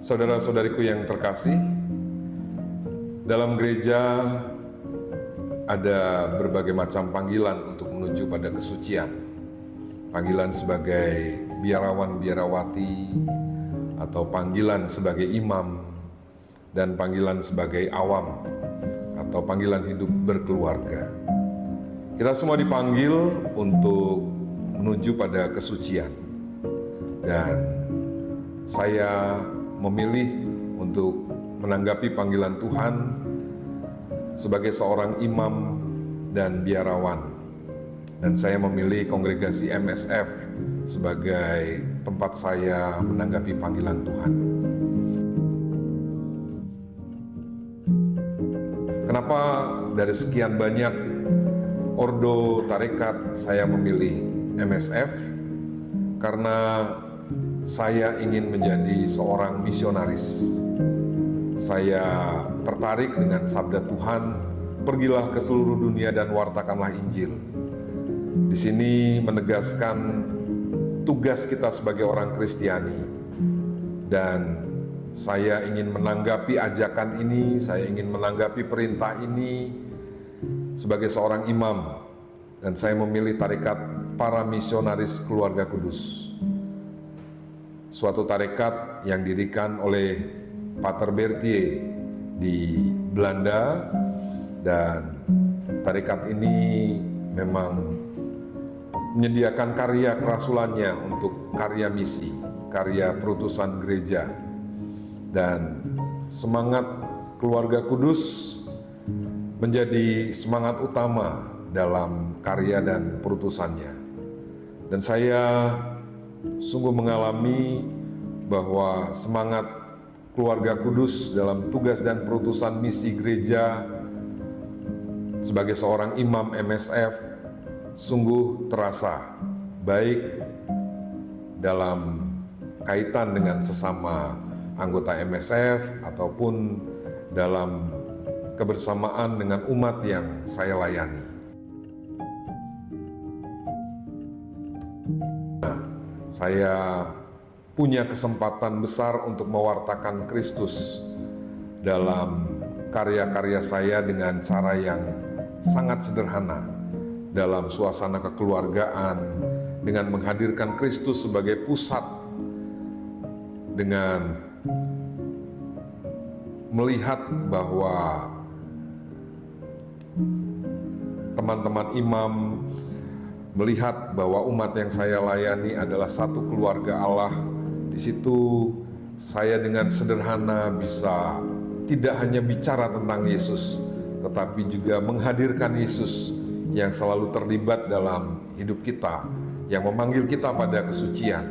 Saudara-saudariku yang terkasih, dalam gereja ada berbagai macam panggilan untuk menuju pada kesucian. Panggilan sebagai biarawan-biarawati, atau panggilan sebagai imam, dan panggilan sebagai awam, atau panggilan hidup berkeluarga. Kita semua dipanggil untuk menuju pada kesucian. Dan saya memilih untuk menanggapi panggilan Tuhan sebagai seorang imam dan biarawan. Dan saya memilih kongregasi MSF sebagai tempat saya menanggapi panggilan Tuhan. Kenapa dari sekian banyak ordo tarekat saya memilih MSF? Karena saya ingin menjadi seorang misionaris. Saya tertarik dengan sabda Tuhan, pergilah ke seluruh dunia dan wartakanlah Injil. Di sini menegaskan tugas kita sebagai orang Kristiani. Dan saya ingin menanggapi ajakan ini, saya ingin menanggapi perintah ini sebagai seorang imam. Dan saya memilih tarekat para misionaris keluarga kudus. Suatu tarekat yang didirikan oleh Pater Bertie di Belanda, dan tarekat ini memang menyediakan karya kerasulannya untuk karya misi, karya perutusan gereja. Dan semangat keluarga kudus menjadi semangat utama dalam karya dan perutusannya. Dan saya sungguh mengalami bahwa semangat keluarga kudus dalam tugas dan perutusan misi gereja sebagai seorang imam MSF sungguh terasa, baik dalam kaitan dengan sesama anggota MSF ataupun dalam kebersamaan dengan umat yang saya layani. Saya punya kesempatan besar untuk mewartakan Kristus dalam karya-karya saya dengan cara yang sangat sederhana, dalam suasana kekeluargaan, dengan menghadirkan Kristus sebagai pusat, dengan melihat bahwa teman-teman imam melihat bahwa umat yang saya layani adalah satu keluarga Allah. Di situ saya dengan sederhana bisa tidak hanya bicara tentang Yesus, tetapi juga menghadirkan Yesus yang selalu terlibat dalam hidup kita, yang memanggil kita pada kesucian,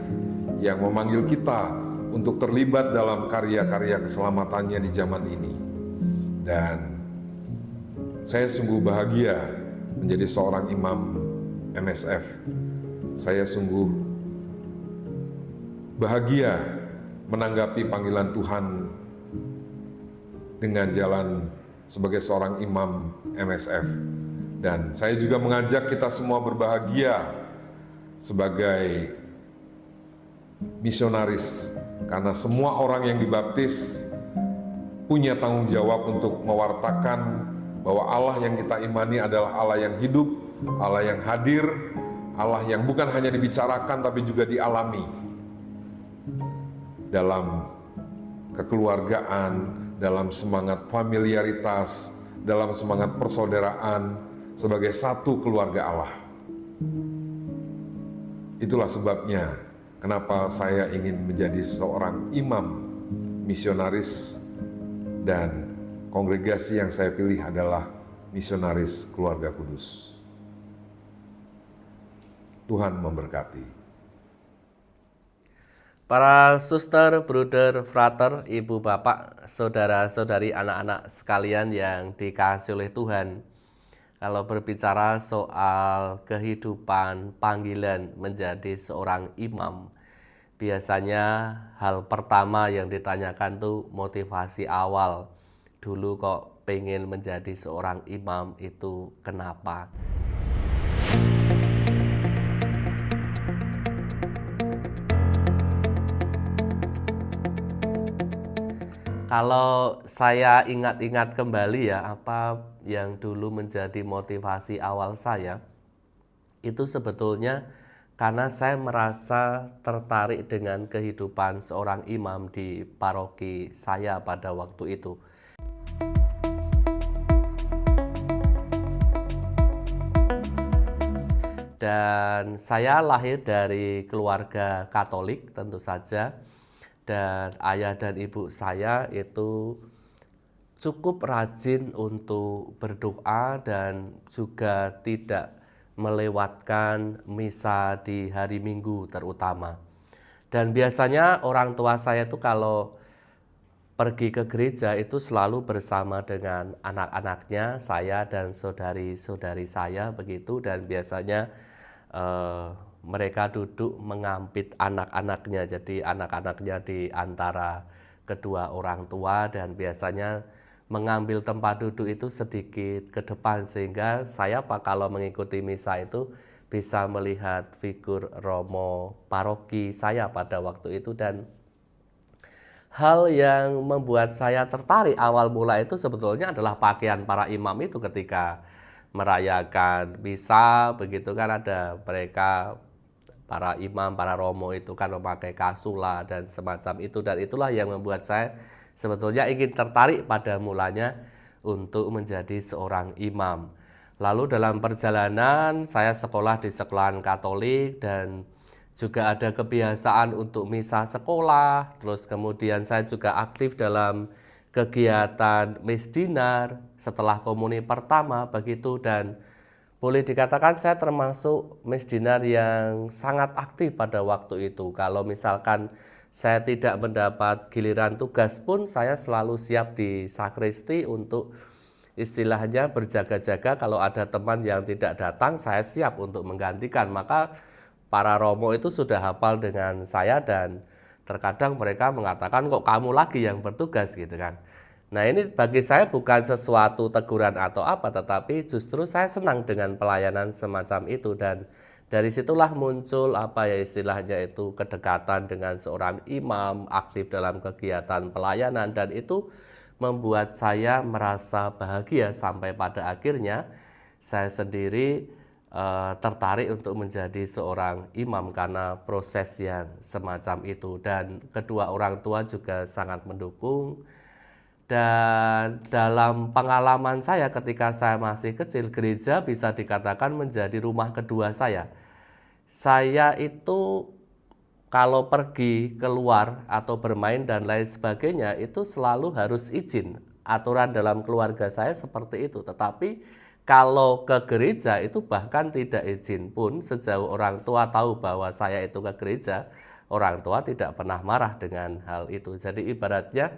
yang memanggil kita untuk terlibat dalam karya-karya keselamatannya di zaman ini. Dan saya sungguh bahagia menjadi seorang imam MSF. Saya sungguh bahagia menanggapi panggilan Tuhan dengan jalan sebagai seorang imam MSF. Dan saya juga mengajak kita semua berbahagia sebagai misionaris, karena semua orang yang dibaptis punya tanggung jawab untuk mewartakan bahwa Allah yang kita imani adalah Allah yang hidup, Allah yang hadir, Allah yang bukan hanya dibicarakan tapi juga dialami dalam kekeluargaan, dalam semangat familiaritas, dalam semangat persaudaraan, sebagai satu keluarga Allah. Itulah sebabnya kenapa saya ingin menjadi seorang imam misionaris, dan kongregasi yang saya pilih adalah misionaris keluarga kudus. Tuhan memberkati. Para suster, bruder, frater, ibu, bapak, saudara-saudari, anak-anak sekalian yang dikasihi oleh Tuhan. Kalau berbicara soal kehidupan panggilan menjadi seorang imam, biasanya hal pertama yang ditanyakan tuh motivasi awal. Dulu kok pengen menjadi seorang imam itu kenapa? Kalau saya ingat-ingat kembali ya, apa yang dulu menjadi motivasi awal saya, itu sebetulnya karena saya merasa tertarik dengan kehidupan seorang imam di paroki saya pada waktu itu. Dan saya lahir dari keluarga Katolik tentu saja, dan ayah dan ibu saya itu cukup rajin untuk berdoa dan juga tidak melewatkan misa di hari Minggu terutama. Dan biasanya orang tua saya itu kalau pergi ke gereja itu selalu bersama dengan anak-anaknya, saya dan saudari-saudari saya begitu, dan biasanya mereka duduk mengampit anak-anaknya. Jadi anak-anaknya di antara kedua orang tua dan biasanya mengambil tempat duduk itu sedikit ke depan, sehingga saya kalau mengikuti misa itu bisa melihat figur Romo paroki saya pada waktu itu. Dan hal yang membuat saya tertarik awal mula itu sebetulnya adalah pakaian para imam itu ketika merayakan misa, begitu kan ada mereka para imam, para romo itu kan memakai kasula dan semacam itu, dan itulah yang membuat saya sebetulnya ingin tertarik pada mulanya untuk menjadi seorang imam. Lalu dalam perjalanan saya sekolah di sekolahan Katolik dan juga ada kebiasaan untuk misa sekolah, terus kemudian saya juga aktif dalam kegiatan misdinar setelah komuni pertama begitu, dan boleh dikatakan saya termasuk misdinar yang sangat aktif pada waktu itu. Kalau misalkan saya tidak mendapat giliran tugas pun saya selalu siap di sakristi untuk istilahnya berjaga-jaga, kalau ada teman yang tidak datang saya siap untuk menggantikan. Maka para romo itu sudah hafal dengan saya dan terkadang mereka mengatakan kok kamu lagi yang bertugas gitu kan. Nah ini bagi saya bukan sesuatu teguran atau apa, tetapi justru saya senang dengan pelayanan semacam itu, dan dari situlah muncul apa ya istilahnya itu kedekatan dengan seorang imam, aktif dalam kegiatan pelayanan, dan itu membuat saya merasa bahagia sampai pada akhirnya saya sendiri tertarik untuk menjadi seorang imam karena proses yang semacam itu, dan kedua orang tua juga sangat mendukung. Dan dalam pengalaman saya ketika saya masih kecil, gereja bisa dikatakan menjadi rumah kedua saya. Saya itu kalau pergi keluar atau bermain dan lain sebagainya itu selalu harus izin. Aturan dalam keluarga saya seperti itu. Tetapi kalau ke gereja itu bahkan tidak izin pun, sejauh orang tua tahu bahwa saya itu ke gereja, orang tua tidak pernah marah dengan hal itu. Jadi ibaratnya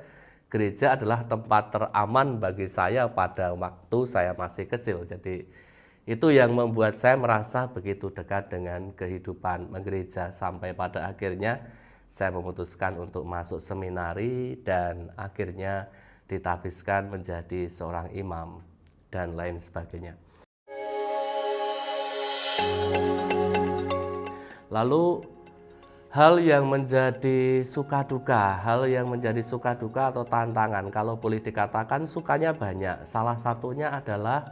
gereja adalah tempat teraman bagi saya pada waktu saya masih kecil. Jadi itu yang membuat saya merasa begitu dekat dengan kehidupan gereja sampai pada akhirnya saya memutuskan untuk masuk seminari dan akhirnya ditabiskan menjadi seorang imam dan lain sebagainya. Lalu hal yang menjadi suka duka atau tantangan, kalau boleh dikatakan sukanya banyak. Salah satunya adalah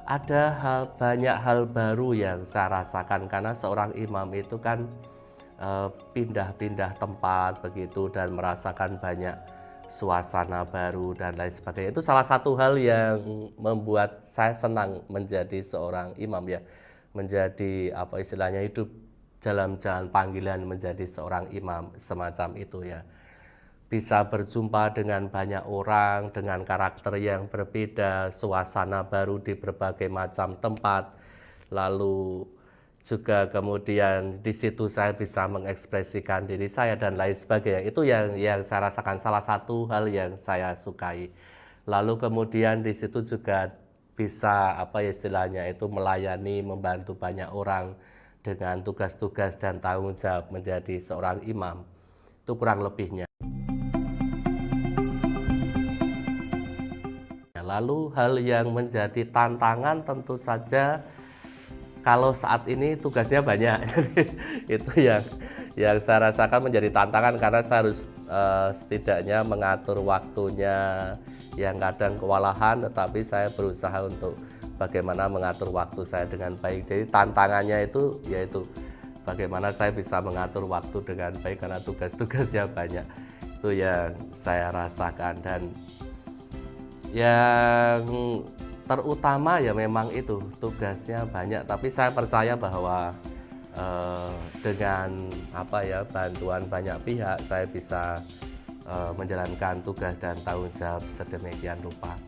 ada banyak hal baru yang saya rasakan karena seorang imam itu kan pindah-pindah tempat begitu dan merasakan banyak suasana baru dan lain sebagainya. Itu salah satu hal yang membuat saya senang menjadi seorang imam ya, menjadi apa istilahnya hidup dalam jalan panggilan menjadi seorang imam semacam itu ya. Bisa berjumpa dengan banyak orang dengan karakter yang berbeda, suasana baru di berbagai macam tempat, lalu juga kemudian di situ saya bisa mengekspresikan diri saya dan lain sebagainya. Itu yang saya rasakan, salah satu hal yang saya sukai. Lalu kemudian di situ juga bisa apa ya istilahnya itu melayani, membantu banyak orang dengan tugas-tugas dan tanggung jawab menjadi seorang imam. Itu kurang lebihnya. Lalu hal yang menjadi tantangan tentu saja kalau saat ini tugasnya banyak. Itu yang saya rasakan menjadi tantangan karena saya harus setidaknya mengatur waktunya yang kadang kewalahan, tetapi saya berusaha untuk bagaimana mengatur waktu saya dengan baik. Jadi tantangannya itu yaitu bagaimana saya bisa mengatur waktu dengan baik karena tugas-tugasnya banyak. Itu yang saya rasakan, dan yang terutama ya memang itu tugasnya banyak, tapi saya percaya bahwa dengan bantuan banyak pihak saya bisa menjalankan tugas dan tanggung jawab sedemikian rupa.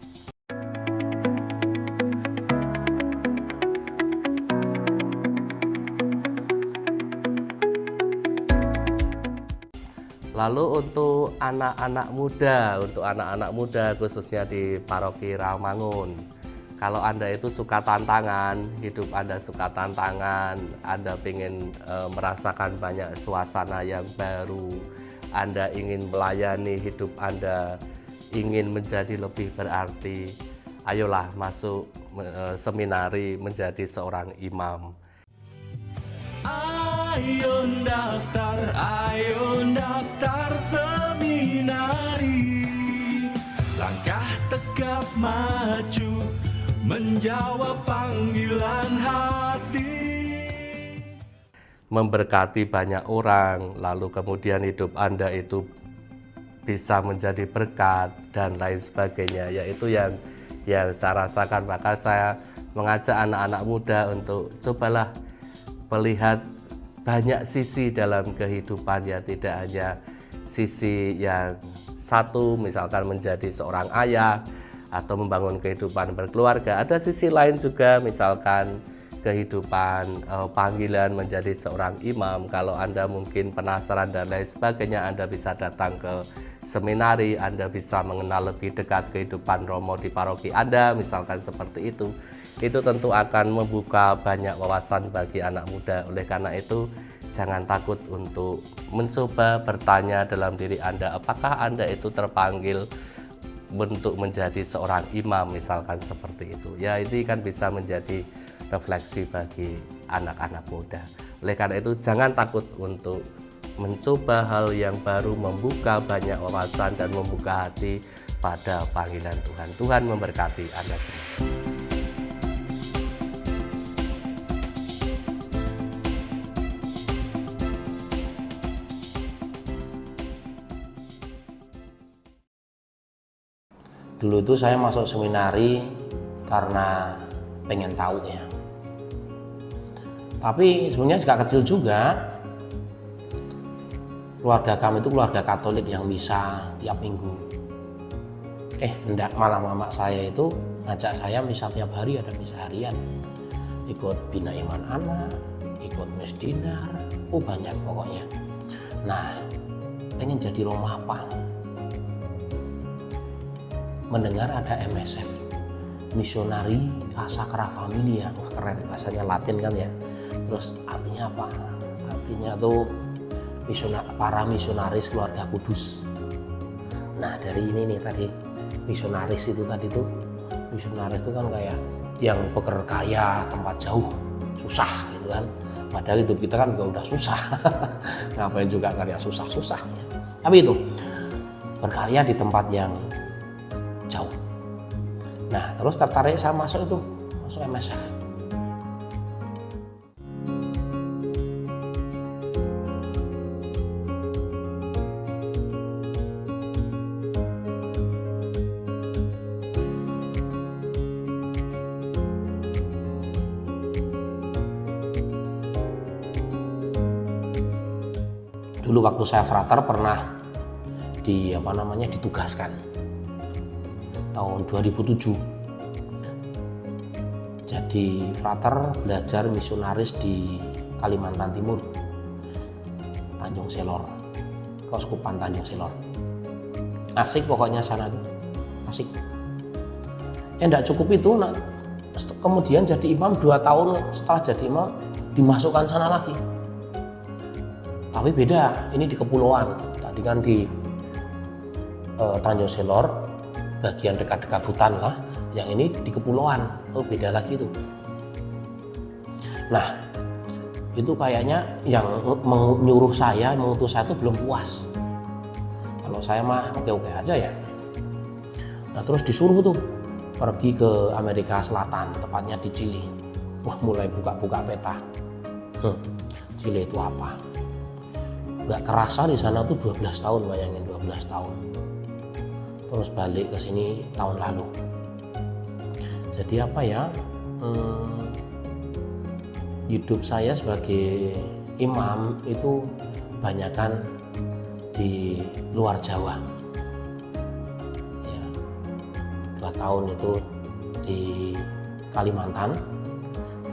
Lalu untuk anak-anak muda khususnya di Paroki Rawamangun, kalau Anda itu suka tantangan, hidup Anda suka tantangan, Anda ingin merasakan banyak suasana yang baru, Anda ingin melayani hidup Anda, ingin menjadi lebih berarti, ayolah masuk seminari menjadi seorang imam. Ayo daftar seminari, langkah tegap maju, menjawab panggilan hati. Memberkati banyak orang, lalu kemudian hidup Anda itu bisa menjadi berkat dan lain sebagainya, yaitu yang saya rasakan. Maka saya mengajak anak-anak muda untuk cobalah melihat banyak sisi dalam kehidupan, ya tidak hanya sisi yang satu, misalkan menjadi seorang ayah atau membangun kehidupan berkeluarga. Ada sisi lain juga, misalkan kehidupan panggilan menjadi seorang imam. Kalau Anda mungkin penasaran dan lain sebagainya, Anda bisa datang ke seminari, Anda bisa mengenal lebih dekat kehidupan Romo di paroki Anda, misalkan seperti itu. Itu tentu akan membuka banyak wawasan bagi anak muda. Oleh karena itu, jangan takut untuk mencoba bertanya dalam diri Anda, apakah Anda itu terpanggil untuk menjadi seorang imam, misalkan seperti itu. Ya, ini kan bisa menjadi refleksi bagi anak-anak muda. Oleh karena itu, jangan takut untuk mencoba hal yang baru, membuka banyak wawasan dan membuka hati pada panggilan Tuhan. Tuhan memberkati Anda semua. Dulu itu saya masuk seminari karena pengen tahu ya. Tapi sebenarnya sejak kecil juga keluarga kami itu keluarga Katolik yang misa tiap minggu. Enggak, malah mama saya itu ngajak saya misa tiap hari, ada misa harian. Ikut bina iman anak, ikut mesdinar, banyak pokoknya. Nah, pengen jadi Romapa. Mendengar ada MSF, Missionari a Sacra Familia. Wah, keren, bahasanya Latin kan ya. Terus artinya apa? Artinya tuh para misionaris keluarga kudus. Nah, dari ini nih tadi, misionaris itu tadi tuh, misionaris itu kan kayak yang bekerja tempat jauh, susah gitu kan. Padahal hidup kita kan juga udah susah. Ngapain juga karya susah-susah. Tapi itu berkarya di tempat yang jauh. Nah, terus tertarik saya masuk MSF. Dulu waktu saya frater pernah ditugaskan tahun 2007. Jadi frater belajar misionaris di Kalimantan Timur, Tanjung Selor, Keuskupan Tanjung Selor. Asik pokoknya sana tuh, asik. Enggak cukup itu, kemudian jadi imam 2 tahun setelah jadi imam dimasukkan sana lagi. Tapi beda, ini di kepulauan. Tadi kan di Tanjung Selor, bagian dekat-dekat hutan lah. Yang ini di kepulauan, beda lagi tuh. Nah, itu kayaknya yang menyuruh saya, mengutus saya itu belum puas. Kalau saya mah oke-oke aja ya. Nah terus disuruh tuh pergi ke Amerika Selatan, tepatnya di Chili. Wah mulai buka-buka peta. Chili itu apa? Nggak kerasa di sana tuh 12 tahun, bayangin 12 tahun. Terus balik ke sini tahun lalu. Jadi apa ya? Hidup saya sebagai imam itu banyakkan di luar Jawa. Ya, 2 tahun itu di Kalimantan,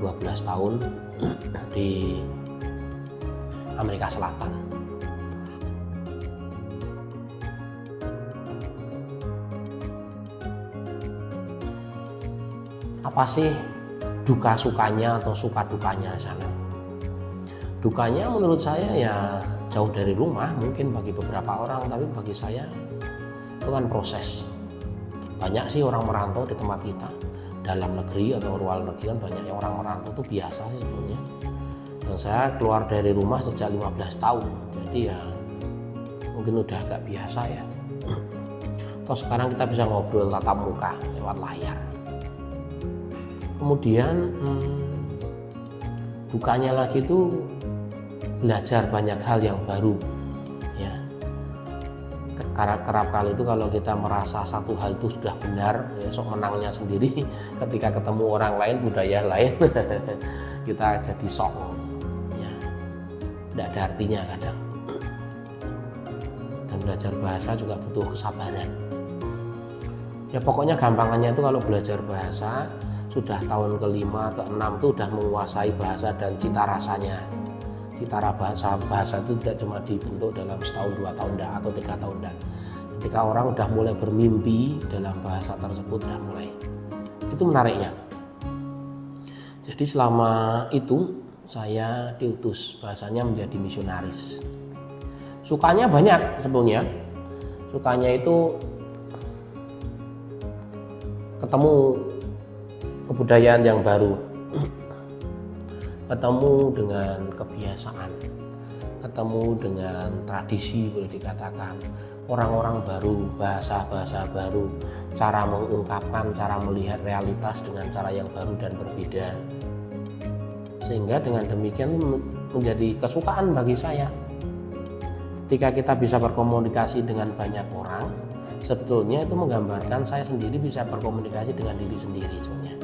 12 tahun di Amerika Selatan. Apa sih duka sukanya atau suka dukanya sana? Dukanya menurut saya ya jauh dari rumah mungkin bagi beberapa orang, tapi bagi saya itu kan proses. Banyak sih orang merantau di tempat kita, dalam negeri atau luar negeri kan banyak yang orang merantau itu biasa sih sebenarnya. Dan saya keluar dari rumah sejak 15 tahun, jadi ya mungkin udah agak biasa ya. Toh sekarang kita bisa ngobrol tatap muka lewat layar. Kemudian dukanya lagi itu belajar banyak hal yang baru ya. Kerap kali itu kalau kita merasa satu hal itu sudah benar ya, sok menangnya sendiri. Ketika ketemu orang lain, budaya lain kita jadi sok ya, tidak ada artinya kadang. Dan belajar bahasa juga butuh kesabaran ya. Pokoknya gampangannya itu kalau belajar bahasa sudah tahun ke-5, ke-6 itu sudah menguasai bahasa dan cita rasanya. Cita bahasa itu tidak cuma dibentuk dalam setahun, 2 tahun enggak, atau 3 tahun enggak. Ketika orang sudah mulai bermimpi dalam bahasa tersebut, sudah mulai. Itu menariknya. Jadi selama itu saya diutus bahasanya menjadi misionaris. Sukanya banyak sebetulnya. Sukanya itu ketemu kebudayaan yang baru, ketemu dengan kebiasaan, ketemu dengan tradisi, boleh dikatakan orang-orang baru, bahasa-bahasa baru, cara mengungkapkan, cara melihat realitas dengan cara yang baru dan berbeda, sehingga dengan demikian menjadi kesukaan bagi saya. Ketika kita bisa berkomunikasi dengan banyak orang, sebetulnya itu menggambarkan saya sendiri bisa berkomunikasi dengan diri sendiri sebenarnya.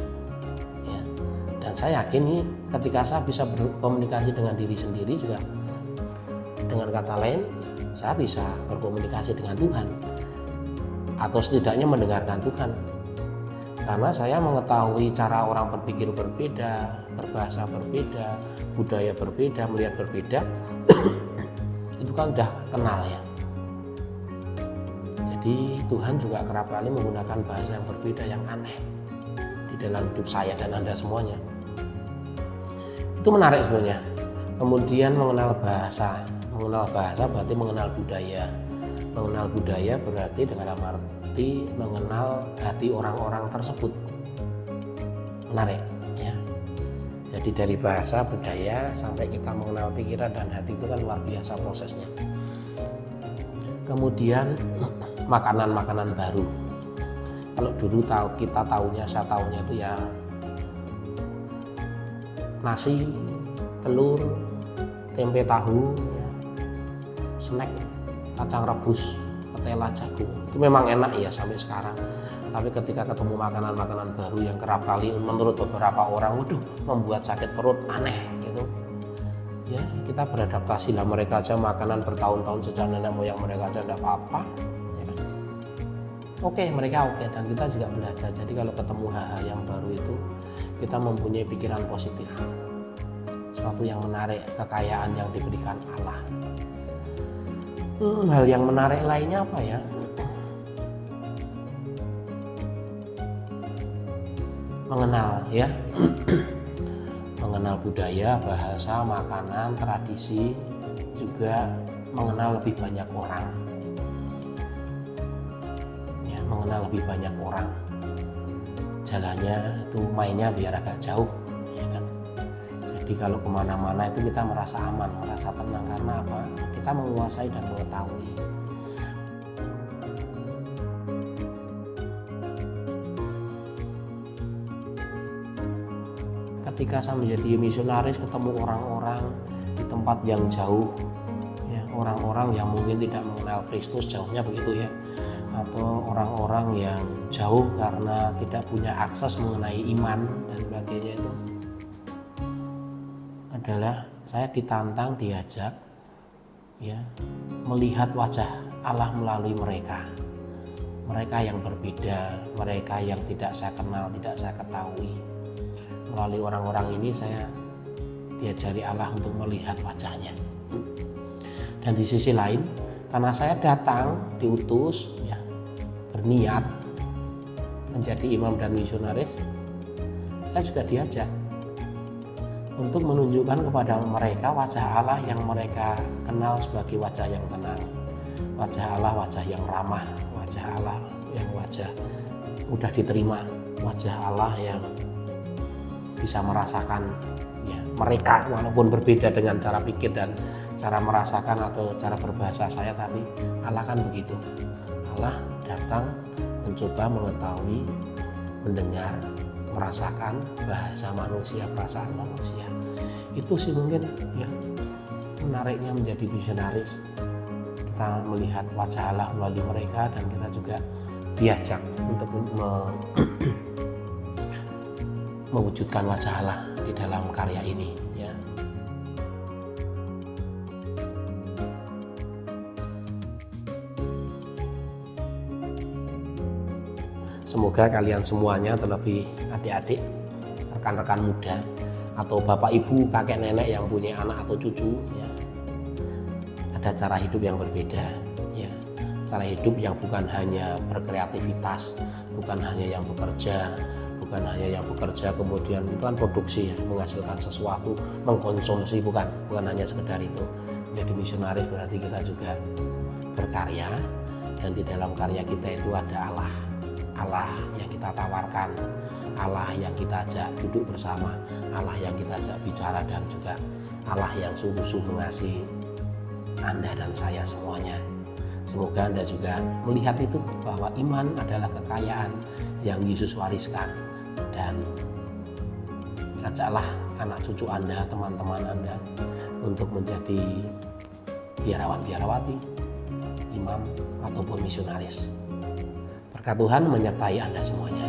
Dan saya yakin nih, ketika saya bisa berkomunikasi dengan diri sendiri juga, dengan kata lain, saya bisa berkomunikasi dengan Tuhan, atau setidaknya mendengarkan Tuhan. Karena saya mengetahui cara orang berpikir berbeda, berbahasa berbeda, budaya berbeda, melihat berbeda, itu kan udah kenal ya. Jadi Tuhan juga kerap kali menggunakan bahasa yang berbeda, yang aneh di dalam hidup saya dan Anda semuanya. Itu menarik sebenarnya. Kemudian mengenal bahasa berarti mengenal budaya. Mengenal budaya berarti dengan arti mengenal hati orang-orang tersebut. Menarik ya. Jadi dari bahasa, budaya sampai kita mengenal pikiran dan hati itu kan luar biasa prosesnya. Kemudian makanan-makanan baru. Kalau dulu saya tahunya itu ya nasi, telur, tempe tahu, ya, snack, kacang rebus, ketela jagung. Itu memang enak ya sampai sekarang. Tapi ketika ketemu makanan-makanan baru yang kerap kali menurut beberapa orang, waduh, membuat sakit perut, aneh gitu. Ya, kita beradaptasi lah. Mereka aja makanan bertahun-tahun sejak nenek moyang mereka aja enggak apa-apa. Ya kan? Oke, mereka oke, dan kita juga belajar. Jadi kalau ketemu hal-hal yang baru itu, kita mempunyai pikiran positif, suatu yang menarik, kekayaan yang diberikan Allah. Hal yang menarik lainnya apa ya? Mengenal ya, mengenal budaya, bahasa, makanan, tradisi, juga mengenal lebih banyak orang. Ya, mengenal lebih banyak orang. Jalannya itu mainnya biar agak jauh, ya kan. Jadi kalau kemana-mana itu kita merasa aman, merasa tenang. Karena apa? Kita menguasai dan mengetahui. Ketika saya menjadi misionaris, ketemu orang-orang di tempat yang jauh, ya, orang-orang yang mungkin tidak mengenal Kristus, jauhnya begitu ya, atau orang-orang yang jauh karena tidak punya akses mengenai iman dan sebagainya, itu adalah saya ditantang, diajak ya, melihat wajah Allah melalui mereka yang berbeda, mereka yang tidak saya kenal, tidak saya ketahui. Melalui orang-orang ini saya diajari Allah untuk melihat wajahnya. Dan di sisi lain, karena saya datang diutus ya, berniat menjadi imam dan misionaris, saya juga diajak untuk menunjukkan kepada mereka wajah Allah yang mereka kenal sebagai wajah yang tenang, wajah Allah, wajah yang ramah, wajah Allah yang wajah mudah diterima, wajah Allah yang bisa merasakan ya, mereka walaupun berbeda dengan cara pikir dan cara merasakan atau cara berbahasa saya, tapi Allah kan begitu. Allah datang mencoba mengetahui, mendengar, merasakan bahasa manusia, perasaan manusia. Itu sih mungkin ya menariknya menjadi misionaris. Kita melihat wajah Allah melalui mereka dan kita juga diajak untuk mewujudkan wajah Allah di dalam karya ini ya. Semoga kalian semuanya, terlebih adik-adik, rekan-rekan muda, atau bapak ibu, kakek nenek yang punya anak atau cucu ya, ada cara hidup yang berbeda ya. Cara hidup yang bukan hanya berkreativitas, bukan hanya yang bekerja kemudian itu kan produksi ya, menghasilkan sesuatu, mengkonsumsi, bukan hanya sekedar itu. Menjadi misionaris berarti kita juga berkarya, dan di dalam karya kita itu ada Allah yang kita tawarkan, Allah yang kita ajak duduk bersama, Allah yang kita ajak bicara, dan juga Allah yang sungguh-sungguh mengasihi Anda dan saya semuanya. Semoga Anda juga melihat itu, bahwa iman adalah kekayaan yang Yesus wariskan, dan ajaklah anak cucu Anda, teman-teman Anda untuk menjadi biarawan-biarawati, imam ataupun misionaris. Berkat Tuhan menyertai Anda semuanya.